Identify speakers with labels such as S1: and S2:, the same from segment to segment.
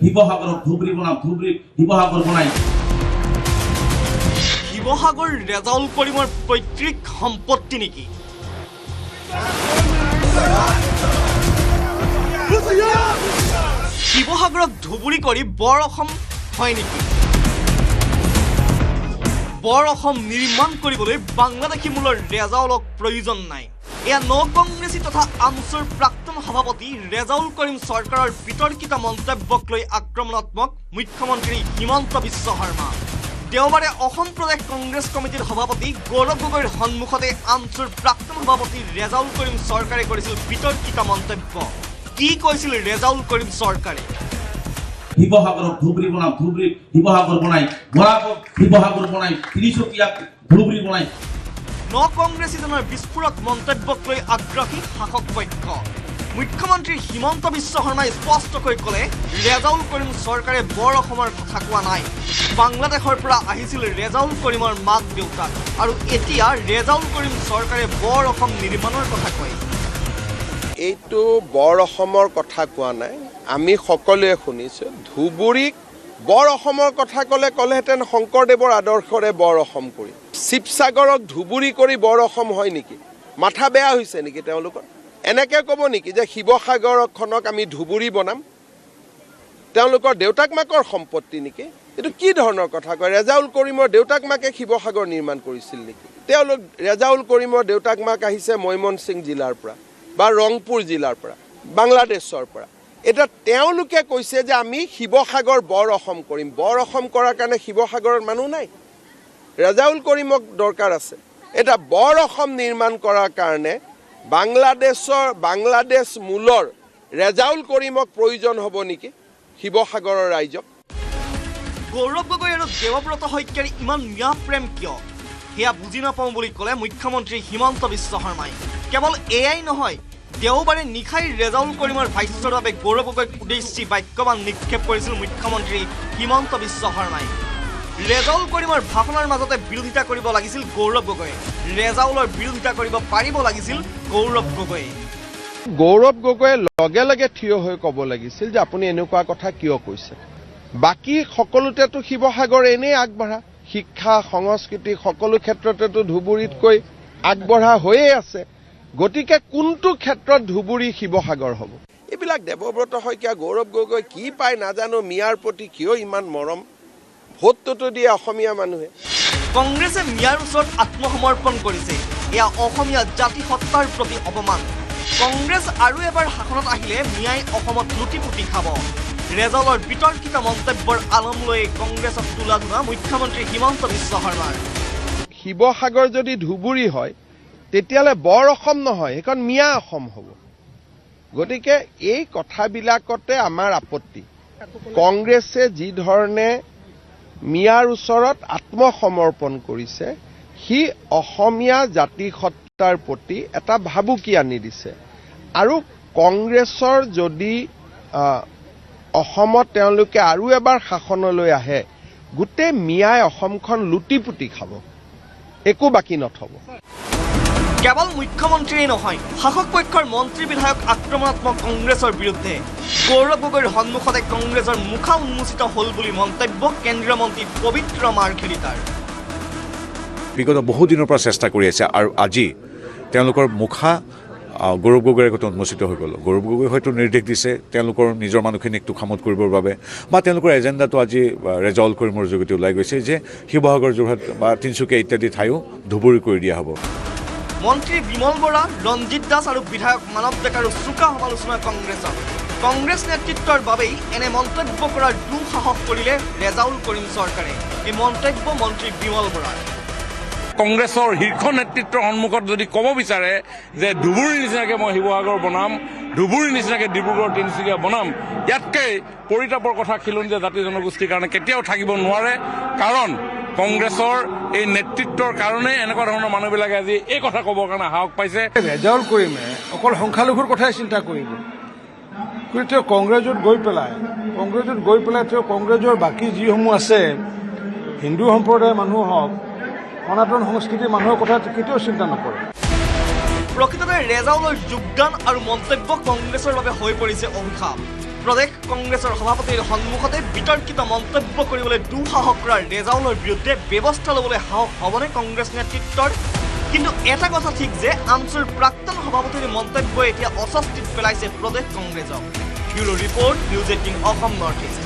S1: শিৱসাগৰক ধুবুৰী বনাম, ধুবুৰীক শিৱসাগৰ বনাই।
S2: শিৱসাগৰ ৰেজাউল কৰিমৰ পৈতৃক সম্পত্তি নেকি? শিৱসাগৰক ধুবুৰী কৰি বৰ অসম হয় নেকি? বৰ অসম নিৰ্মাণ কৰিবলৈ বাংলাদেশী মূলৰ ৰেজাউলক প্ৰয়োজন নাই। এয়া ন কংগ্ৰেছী তথা আমছুৰ প্ৰাক্তন সভাপতি ৰেজাউল কৰিম চৰকাৰৰ বিতৰ্কিত মন্তব্যক লৈ আক্ৰমণাত্মক মুখ্যমন্ত্ৰী হিমন্ত বিশ্ব শৰ্মা। দেওবাৰে অসম প্ৰদেশ কংগ্ৰেছ কমিটিৰ সভাপতি গৌৰৱ গগৈৰ সন্মুখতে আমছুৰ প্ৰাক্তন সভাপতি ৰেজাউল কৰিম চৰকাৰে কৰিছিল বিতৰ্কিত মন্তব্য। কি কৈছিল ৰেজাউল কৰিম চৰকাৰে?
S1: শিৱসাগৰক ধুবুৰী বনাম, ধুবুৰীক শিৱসাগৰ বনাই, বৰাকক শিৱসাগৰ বনাই, তিনিচুকীয়াক ধুবুৰী বনাই।
S2: ন কংগ্ৰেছীজনৰ বিস্ফোৰক মন্তব্যক লৈ আগ্ৰহী শাসক পক্ষ। মুখ্যমন্ত্ৰী হিমন্ত বিশ্ব শৰ্মাই স্পষ্টকৈ ক'লে, ৰেজাউল কৰিম চৰকাৰে বৰ অসমৰ কথা কোৱা নাই। বাংলাদেশৰ পৰা আহিছিল ৰেজাউল কৰিমৰ মাক দেউতাক, আৰু এতিয়া ৰেজাউল কৰিম চৰকাৰে বৰ অসম নিৰ্মাণৰ কথা কয়।
S3: এইটো বৰ অসমৰ কথা কোৱা নাই। আমি সকলোৱে শুনিছোঁ ধুবুৰীক বৰ অসমৰ কথা ক'লেহেঁতেন শংকৰদেৱৰ আদৰ্শৰে বৰ অসম কৰি, শিৱসাগৰক ধুবুৰী কৰি বৰ অসম হয় নেকি? মাথা বেয়া হৈছে নেকি তেওঁলোকৰ? এনেকৈ ক'ব নেকি যে শিৱসাগৰখনক আমি ধুবুৰী বনাম? তেওঁলোকৰ দেউতাক মাকৰ সম্পত্তি নেকি? এইটো কি ধৰণৰ কথা কয়? ৰেজাউল কৰিমৰ দেউতাক মাকে শিৱসাগৰ নিৰ্মাণ কৰিছিল নেকি? ৰেজাউল কৰিমৰ দেউতাক মাক আহিছে ময়মনসিং জিলাৰ পৰা বা ৰংপুৰ জিলাৰ পৰা, বাংলাদেশৰ পৰা। এতিয়া তেওঁলোকে কৈছে যে আমি শিৱসাগৰ বৰ অসম কৰিম। বৰ অসম কৰাৰ কাৰণে শিৱসাগৰৰ মানুহ নাই, ৰেজাউল কৰিমক দৰকাৰ আছে। এটা বৰ অসম নিৰ্মাণ কৰাৰ কাৰণে বাংলাদেশ মূলৰ ৰেজাউল কৰিমক প্ৰয়োজন হ'ব নেকি শিৱসাগৰৰ ৰাইজক?
S2: গৌৰৱ গগৈ আৰু দেৱব্ৰত শইকীয়াৰ ইমান ম্যাহ প্ৰেম কিয়, সেয়া বুজি নাপাওঁ বুলি ক'লে মুখ্যমন্ত্ৰী হিমন্ত বিশ্ব শৰ্মাই। কেৱল এয়াই নহয়, দেওবাৰে নিশাই ৰেজাউল কৰিমৰ ভাষ্যৰ বাবে গৌৰৱ গগৈক উদ্দেশ্যি বাক্যবান নিক্ষেপ কৰিছিল মুখ্যমন্ত্ৰী হিমন্ত বিশ্ব শৰ্মাই। ৰেজাউল কৰিমৰ ভাষণৰ মাজতে বিৰোধিতা কৰিব লাগিছিল গৌৰৱ গগৈয়ে, ৰেজাউলৰ বিৰোধিতা কৰিব পাৰিব লাগিছিল গৌৰৱ গগৈয়ে।
S3: গৌৰৱ গগৈয়ে লগে লগে থিয় হৈ ক'ব লাগিছিল যে আপুনি এনেকুৱা কথা কিয় কৈছে। বাকী সকলোতেতো শিৱসাগৰ এনেই আগবঢ়া, শিক্ষা সংস্কৃতি সকলো ক্ষেত্ৰতেতো ধুবুৰীতকৈ আগবঢ়া হৈয়ে আছে। গতিকে কোনটো ক্ষেত্ৰত ধুবুৰী শিৱসাগৰ হ'ব? এইবিলাক দেৱব্ৰত শইকীয়া, গৌৰৱ গগৈ কি পায় নাজানো, মিয়াৰ প্ৰতি কিয় ইমান মৰম? ভোটটোতো দিয়ে অসমীয়া মানুহে।
S2: কংগ্ৰেছে মিয়াৰ ওচৰত আত্মসমৰ্পণ কৰিছে, এয়া অসমীয়া জাতি সত্তাৰ প্ৰতি অপমান। কংগ্ৰেছ আৰু এবাৰ শাসনত আহিলে মিয়াই অসমত লুটিপুটি খাব। ৰেজাউলৰ বিতৰ্কিত মন্তব্যৰ আলম লৈ কংগ্ৰেছক তোলা ধোনা মুখ্যমন্ত্ৰী হিমন্ত বিশ্ব শৰ্মাৰ।
S3: শিৱসাগৰ যদি ধুবুৰী হয় তেতিয়াহ'লে বৰ অসম নহয়, সেইখন মিয়া অসম হ'ব। গতিকে এই কথাবিলাকতে আমাৰ আপত্তি। কংগ্ৰেছে যি ধৰণে মিয়াৰ ওচৰত আত্মসমৰ্পণ কৰিছে, সি অসমীয়া জাতিসত্তাৰ প্ৰতি এটা ভাবুকি আনি দিছে। আৰু কংগ্ৰেছৰ যদি অসমত তেওঁলোকে আৰু এবাৰ শাসনলৈ আহে, গোটেই মিয়াই অসমখন লুটিপুটি খাব, একো বাকী নথব।
S2: কেৱল মুখ্যমন্ত্ৰীয়ে নহয়, শাসক পক্ষৰ মন্ত্ৰী বিধায়ক আক্ৰমণাত্মক কংগ্ৰেছৰ বিৰুদ্ধে। গৌৰৱ গগৈৰ সন্মুখতে কংগ্ৰেছৰ মুখা উন্মোচিত হ'ল বুলি মন্তব্য কেন্দ্ৰীয় মন্ত্ৰী পবিত্ৰ মাৰ্ঘেৰিটাৰ।
S4: বিগত বহুদিনৰ পৰা চেষ্টা কৰি আছে, আৰু আজি তেওঁলোকৰ মুখা গৌৰৱ গগৈৰ আগতে উন্মোচিত হৈ গ'ল। গৌৰৱ গগৈ হয়তো নিৰ্দেশ দিছে তেওঁলোকৰ নিজৰ মানুহখিনিক তোষামোদ কৰিবৰ বাবে, বা তেওঁলোকৰ এজেণ্ডাটো আজি ৰেজাউল কৰিমৰ যোগেদি ওলাই গৈছে যে শিৱসাগৰ, যোৰহাট বা তিনিচুকীয়া ইত্যাদি ঠাইও ধুবুৰী কৰি দিয়া হ'ব।
S2: মন্ত্ৰী বিমল বৰা, ৰঞ্জিত দাস আৰু বিধায়ক মানৱ ডেকাৰো চোকা সমালোচনা কংগ্ৰেছৰ। কংগ্ৰেছ নেতৃত্বৰ বাবেই এনে মন্তব্য কৰাৰ দুঃসাহস কৰিলে ৰেজাউল কৰিম চৰকাৰে। এই মন্তব্য মন্ত্ৰী বিমল বৰাৰ।
S5: কংগ্ৰেছৰ শীৰ্ষ নেতৃত্বৰ সন্মুখত যদি ক'ব বিচাৰে যে ধুবুৰীৰ নিচিনাকৈ মই শিৱসাগৰ বনাম, ধুবুৰীৰ নিচিনাকৈ ডিব্ৰুগড় তিনিচুকীয়া বনাম, ইয়াতকৈ পৰিতাপৰ কথা খিলঞ্জীয়া জাতি জনগোষ্ঠীৰ কাৰণে কেতিয়াও থাকিব নোৱাৰে। কাৰণ কংগ্ৰেছৰ এই নেতৃত্বৰ কাৰণে এনেকুৱা ধৰণৰ মানুহবিলাকে আজি এই কথা ক'বৰ কাৰণে সাহস পাইছে।
S6: ৰেজাউল কৰিমে অকল সংখ্যালঘুৰ কথাই চিন্তা কৰিব, কিন্তু তেওঁ কংগ্ৰেছত গৈ পেলাই তেওঁ কংগ্ৰেছৰ বাকী যিসমূহ আছে, হিন্দু সম্প্ৰদায়ৰ মানুহ হওক, সনাতন সংস্কৃতিৰ মানুহৰ কথা কেতিয়াও চিন্তা নকৰে।
S2: প্ৰকৃততে ৰেজাউলৰ যোগদান আৰু মন্তব্য কংগ্ৰেছৰ বাবে হৈ পৰিছে অভিশাপ। প্ৰদেশ কংগ্ৰেছৰ সভাপতিৰ সন্মুখতে বিতৰ্কিত মন্তব্য কৰিবলৈ দুঃসাহস কৰা ৰেজাউলৰ বিৰুদ্ধে ব্যৱস্থা ল'বলৈ সাহস হ'বনে কংগ্ৰেছ নেতৃত্বৰ? কিন্তু এটা কথা ঠিক যে আমছুৰ প্ৰাক্তন সভাপতিৰ মন্তব্যই এতিয়া অস্বস্তিত পেলাইছে প্ৰদেশ কংগ্ৰেছক। Bureau report, news 18 Assam north east.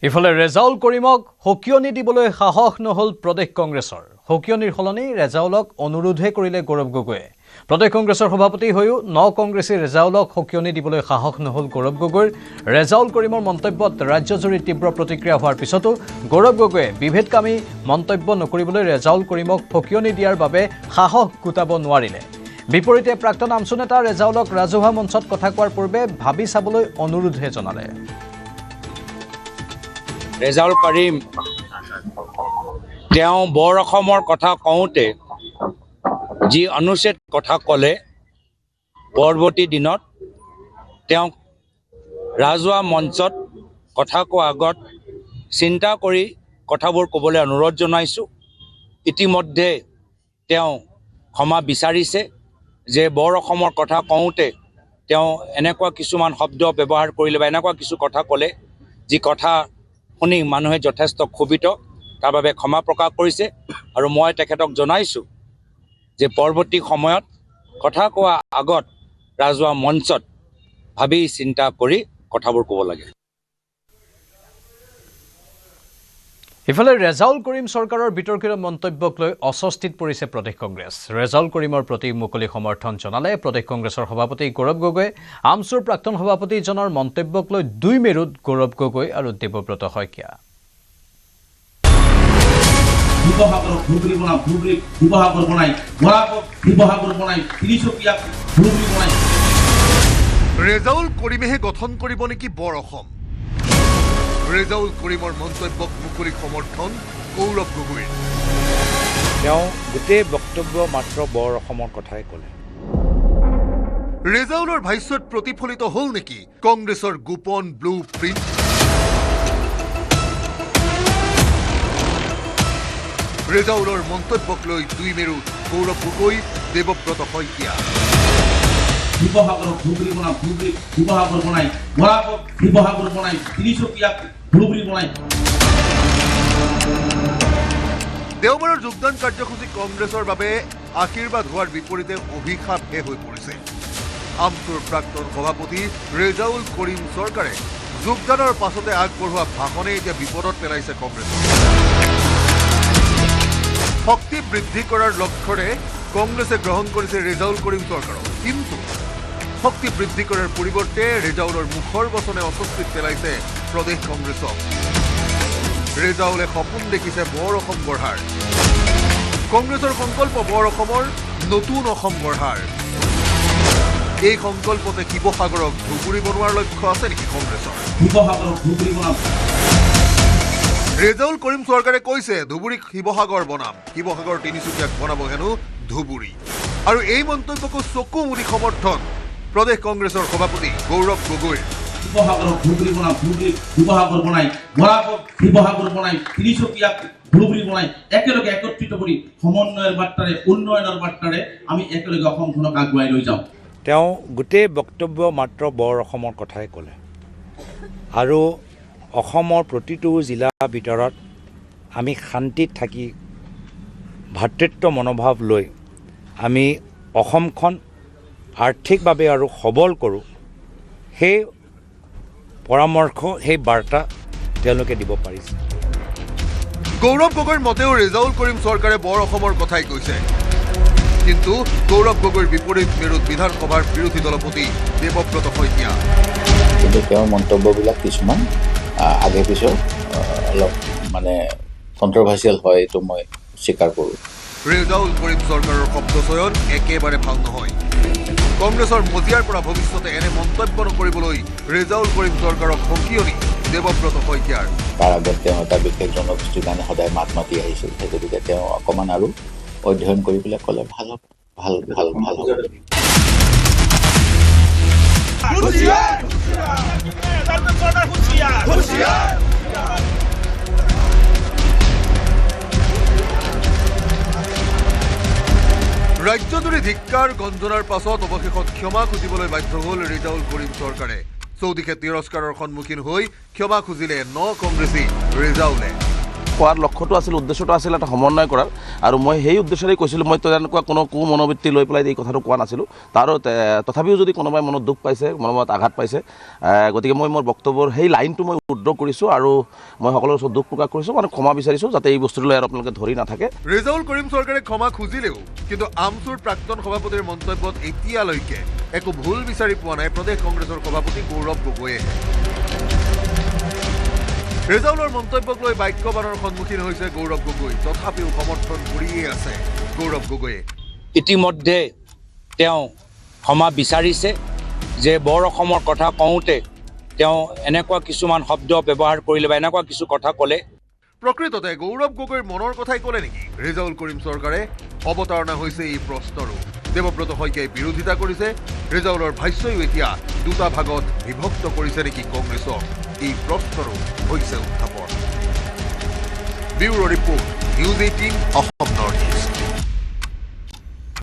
S7: ইফালে ৰেজাউল কৰিমক সকিয়নি দিবলৈ সাহস নহ'ল প্ৰদেশ কংগ্ৰেছৰ। সকিয়নিৰ সলনি ৰেজাউলক অনুৰোধহে কৰিলে গৌৰৱ গগৈয়ে। প্ৰদেশ কংগ্ৰেছৰ সভাপতি হৈও কংগ্ৰেছী ৰেজাউলক সকিয়নি দিবলৈ সাহস নহ'ল গৌৰৱ গগৈৰ। ৰেজাউল কৰিমৰ মন্তব্যত ৰাজ্যজুৰি তীব্ৰ প্ৰতিক্ৰিয়া হোৱাৰ পিছতো গৌৰৱ গগৈয়ে বিভেদকামী মন্তব্য নকৰিবলৈ ৰেজাউল কৰিমক সকিয়নি দিয়াৰ বাবে সাহস গোটাব নোৱাৰিলে। বিপৰীতে প্ৰাক্তন আমছু নেতা ৰেজাউলক ৰাজহুৱা মঞ্চত কথা কোৱাৰ পূৰ্বে ভাবি চাবলৈ অনুৰোধহে জনালে।
S8: ৰেজাউল কৰিম তেওঁ বৰ অসমৰ কথা কওঁতে যি অনুচিত কথা ক'লে, পৰৱৰ্তী দিনত তেওঁক ৰাজহুৱা মঞ্চত কথা কোৱাৰ আগত চিন্তা কৰি কথাবোৰ ক'বলৈ অনুৰোধ জনাইছোঁ। ইতিমধ্যে তেওঁ ক্ষমা বিচাৰিছে যে বৰ অসমৰ কথা কওঁতে তেওঁ এনেকুৱা কিছুমান শব্দ ব্যৱহাৰ কৰিলে বা এনেকুৱা কিছু কথা ক'লে যি কথা শুনি মানুহে যথেষ্ট ক্ষোভিত, তাৰ বাবে ক্ষমা প্ৰকাশ কৰিছে। আৰু মই তেখেতক জনাইছোঁ যে পৰৱৰ্তী সময়ত কথা কোৱা আগত ৰাজহুৱা মঞ্চত ভাবি চিন্তা কৰি কথাবোৰ ক'ব লাগে।
S7: ইফালে ৰেজাউল কৰিম চৰকাৰৰ বিতৰ্কিত মন্তব্যক লৈ অস্বস্তিত পৰিছে প্ৰদেশ কংগ্ৰেছ। ৰেজাউল কৰিমৰ প্ৰতি মুকলি সমৰ্থন জনালে প্ৰদেশ কংগ্ৰেছৰ সভাপতি গৌৰৱ গগৈ। আমছুৰ প্ৰাক্তন সভাপতিজনৰ মন্তব্যক লৈ দুই মেৰুত গৌৰৱ গগৈ আৰু দেৱব্ৰত শইকীয়া।
S1: শিৱসাগৰক ধুবুৰী বনাম, ধুবুৰীক শিৱসাগৰ বনাই, বৰাকক শিৱসাগৰ বনাই, তিনিচুকীয়াক ধুবুৰী বনাই।
S9: ৰেজাউল কৰিমেহে গঠন কৰিব নেকি বৰ অসম? ৰেজাউল কৰিমৰ মন্তব্যক মুকলি সমৰ্থন গৌৰৱ গগৈৰ।
S8: তেওঁ গোটেই বক্তব্য মাত্ৰ বৰ অসমৰ কথাই ক'লে।
S9: ৰেজাউলৰ ভাষ্যত প্ৰতিফলিত হ'ল নেকি কংগ্ৰেছৰ গোপন ব্লু প্ৰিণ্ট? ৰেজাউলৰ মন্তব্যক লৈ দুই মেৰুত গৌৰৱ গগৈ, দেৱব্ৰত শইকীয়া।
S1: শিৱসাগৰক ধুবুৰী বনাম, ধুবুৰীক শিৱসাগৰ বনাই, বৰাকক শিৱসাগৰ বনাই, তিনিচুকীয়াক ধুবুৰী বনাই।
S9: দেওবাৰৰ যোগদান কাৰ্যসূচী কংগ্ৰেছৰ বাবে আশীৰ্বাদ হোৱাৰ বিপৰীতে অভিশাপহে হৈ পৰিছে। আমছুৰ প্ৰাক্তন সভাপতি ৰেজাউল কৰিম চৰকাৰে যোগদানৰ পাছতে আগবঢ়োৱা ভাষণে এতিয়া বিপদত পেলাইছে কংগ্ৰেছক। শক্তি বৃদ্ধি কৰাৰ লক্ষ্যৰে কংগ্ৰেছে গ্ৰহণ কৰিছে ৰেজাউল কৰিম চৰকাৰক, কিন্তু শক্তি বৃদ্ধি কৰাৰ পৰিৱৰ্তে ৰেজাউলৰ মুখৰ বচনে অস্বস্তিত পেলাইছে প্ৰদেশ কংগ্ৰেছক। ৰেজাউলে সপোন দেখিছে বৰ অসম গঢ়াৰ। কংগ্ৰেছৰ সংকল্প বৰ অসমৰ নতুন অসম গঢ়াৰ। এই সংকল্পতে শিৱসাগৰক ধুবুৰী বনোৱাৰ লক্ষ্য আছে নেকি কংগ্ৰেছৰ?
S1: শিৱসাগৰক ধুবুৰী বনাম।
S9: ৰেজাউল কৰিম চৰকাৰে কৈছে ধুবুৰীক শিৱসাগৰ বনাম, শিৱসাগৰ তিনিচুকীয়াক বনাব হেনো ধুবুৰী। আৰু এই মন্তব্যকো চকু মুদি সমৰ্থন প্ৰদেশ কংগ্ৰেছৰ সভাপতি গৌৰৱ গগৈৰ।
S1: শিৱসাগৰক ধুবুৰী বনাম, ধুবুৰীক শিৱসাগৰ বনাই, বৰাকক শিৱসাগৰ বনাই, তিনিচুকীয়াক ধুবুৰী বনাই। একেলগে একত্ৰিত কৰি সমন্বয়ৰ বাৰ্তাৰে, উন্নয়নৰ বাৰ্তাৰে আমি একেলগে অসমখনক আগুৱাই লৈ যাওঁ।
S8: তেওঁ গোটেই বক্তব্য মাত্ৰ বৰ অসমৰ কথাই ক'লে। আৰু অসমৰ প্ৰতিটো জিলাৰ ভিতৰত আমি শান্তিত থাকি ভাতৃত্ব মনোভাৱ লৈ আমি অসমখন আৰ্থিকভাৱে আৰু সবল কৰোঁ, সেই পৰামৰ্শ, সেই বাৰ্তা তেওঁলোকে দিব পাৰিছে।
S9: গৌৰৱ গগৈৰ মতেও ৰেজাউল কৰিম চৰকাৰে বৰ অসমৰ কথাই কৈছে, কিন্তু গৌৰৱ গগৈৰ বিপৰীত মেৰুত বিধানসভাৰ বিৰোধী দলপতি দেৱব্ৰত শইকীয়া।
S10: কিন্তু তেওঁৰ মন্তব্যবিলাক কিছুমান আগে পিছত অলপ মানে কণ্ট্ৰভাৰ্চিয়েল হয়, এইটো মই স্বীকাৰ কৰোঁ।
S9: ৰেজাউল কৰিম চৰকাৰৰ শব্দচয়ন একেবাৰে ভাল নহয়। কংগ্ৰেছৰ মজিয়াৰ পৰা ভৱিষ্যতে এনে মন্তব্য নকৰিবলৈ ৰেজাউল কৰিম চৰকাৰক সকিয়নি দেৱব্ৰত শইকীয়াৰ।
S10: তাৰ আগত তেওঁ এটা বিশেষ জনগোষ্ঠীৰ কাৰণে সদায় মাত মাতি আহিছিল, সেই গতিকে তেওঁ অকণমান আৰু অধ্যয়ন কৰি পেলাই ক'লে ভাল হ'ব, ভাল ভাল ভাল হ'ব।
S9: ৰাজ্যজুৰি ধিক্কাৰ গঞ্জনাৰ পাছত অৱশেষত ক্ষমা খুজিবলৈ বাধ্য হ'ল ৰেজাউল কৰিম চৰকাৰে। চৌদিশে তিৰস্কাৰৰ সন্মুখীন হৈ ক্ষমা খুজিলে ন কংগ্ৰেছী ৰেজাউলে।
S11: কোৱাৰ লক্ষ্যটো আছিল, উদ্দেশ্যটো আছিল এটা সমন্বয় কৰাৰ, আৰু মই সেই উদ্দেশ্যৰেই কৈছিলোঁ। মই তেনেকুৱা কোনো মনোবৃত্তি লৈ পেলাই এই কথাটো কোৱা নাছিলোঁ। তথাপিও যদি কোনোবাই মনত দুখ পাইছে, মনত আঘাত পাইছে, গতিকে মই মোৰ বক্তব্যৰ সেই লাইনটো মই উদ্ধৃত কৰিছোঁ আৰু মই সকলোৰে ওচৰত দুখ প্ৰকাশ কৰিছোঁ, মানে ক্ষমা বিচাৰিছোঁ, যাতে এই বস্তুটো লৈ আৰু আপোনালোকে ধৰি নাথাকে।
S9: ৰেজাউল কৰিম চৰকাৰে ক্ষমা খুজিলেও কিন্তু আমচুৰ প্ৰাক্তন সভাপতিৰ মন্তব্যত এতিয়ালৈকে একো ভুল বিচাৰি পোৱা নাই প্ৰদেশ কংগ্ৰেছৰ সভাপতি গৌৰৱ গগৈয়ে। ৰেজাউলৰ মন্তব্যক লৈ বাক্যবাণৰ সন্মুখীন হৈছে গৌৰৱ গগৈ, তথাপিও সমৰ্থন কৰিয়ে আছে গৌৰৱ গগৈয়ে।
S8: ইতিমধ্যে তেওঁ ক্ষমা বিচাৰিছে যে বৰ অসমৰ কথা কওঁতে তেওঁ এনেকুৱা কিছুমান শব্দ ব্যৱহাৰ কৰিলে বা এনেকুৱা কিছু কথা ক'লে।
S9: প্ৰকৃততে গৌৰৱ গগৈৰ মনৰ কথাই ক'লে নেকি ৰেজাউল কৰিম চৰকাৰে? অৱতাৰণা হৈছে এই প্ৰশ্নৰো। দেৱব্ৰত শইকীয়াই বিৰোধিতা কৰিছে। ৰেজাউলৰ ভাষ্যও এতিয়া দুটা ভাগত বিভক্ত কৰিছে নেকি কংগ্ৰেছক? এই প্ৰশ্নৰো হৈছে উত্থাপন। Bureau report, news 18 Assam.